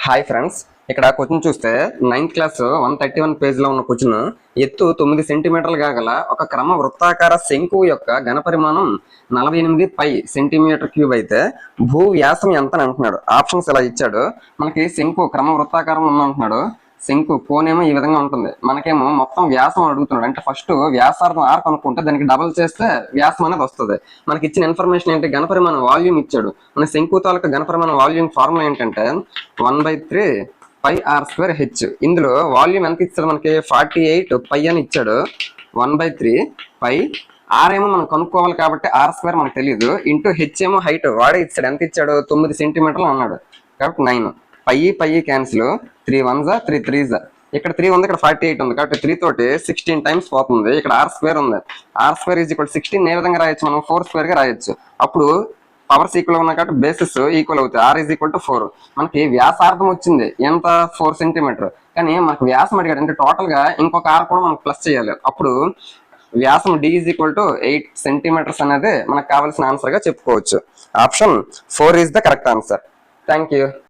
Hi friends, ఇక్కడ question చూస్తే 9th class 131 పేజ్లో ఉన్న క్వశ్చన్. ఎత్తు 9 సెంటీమీటర్లు కాగల ఒక క్రమ వృత్తాకార శంకువు యొక్క ఘనపరిమాణం 48 పై సెంటీమీటర్ క్యూబ్ అయితే భూ వ్యాసం ఎంత అని అంటున్నాడు. ఆప్షన్స్ ఇలా ఇచ్చాడు. మనకి శంకు క్రమ వృత్తాకారం ఉందంటున్నాడు. శంకు కోనేమో ఈ విధంగా ఉంటుంది. మనకేమో మొత్తం వ్యాసం అడుగుతున్నాడు. అంటే ఫస్ట్ వ్యాసార్థం ఆర్ కనుక్కుంటే దానికి డబల్ చేస్తే వ్యాసం అనేది వస్తుంది. మనకి ఇచ్చిన ఇన్ఫర్మేషన్ ఏంటి? ఘనపరిమాణం వాల్యూమ్ ఇచ్చాడు. మన శంకు తాలూకా ఘనపరిమాణం వాల్యూమ్ ఫార్ములా ఏంటంటే 1/3 పై ఆర్ స్క్వేర్ హెచ్. ఇందులో వాల్యూమ్ ఎంత ఇచ్చాడు? మనకి 48 పై అని ఇచ్చాడు. 1/3 పై ఆర్ ఏమో మనం కనుక్కోవాలి కాబట్టి ఆర్ స్క్వేర్ మనకు తెలియదు. ఇంటూ హెచ్ ఏమో హైట్ వాడే ఇచ్చాడు. ఎంత ఇచ్చాడు? 9 సెంటీమీటర్లు అన్నాడు కాబట్టి 9. పై క్యాన్సిల్, 3 1s 3 3s. ఇక్కడ 3 ఉంది, ఇక్కడ 48 ఉంది కాబట్టి 3 తోటి 16 టైమ్స్ పోతుంది. ఇక్కడ ఆర్ స్క్వేర్ ఉంది. ఆర్ స్క్వేర్ ఈజ్ ఈక్వల్ 16 ఏ విధంగా రాయొచ్చు? మనం 4 స్క్వేర్ గా రాయొచ్చు. అప్పుడు పవర్స్ ఈక్వల్ ఉన్నాయి కాబట్టి బేసిస్ ఈక్వల్ అవుతాయి. R is equal to 4. మనకి వ్యాసార్థం వచ్చింది ఎంత? 4 సెంటీమీటర్. కానీ మనకు వ్యాసం అడిగాడు అంటే టోటల్ గా ఇంకొక ఆర్ కూడా మనం ప్లస్ చేయాలి. అప్పుడు వ్యాసం D is equal to 8 centimetres అనేది మనకు కావాల్సిన ఆన్సర్ గా చెప్పుకోవచ్చు. Option 4 is the correct answer. Thank you.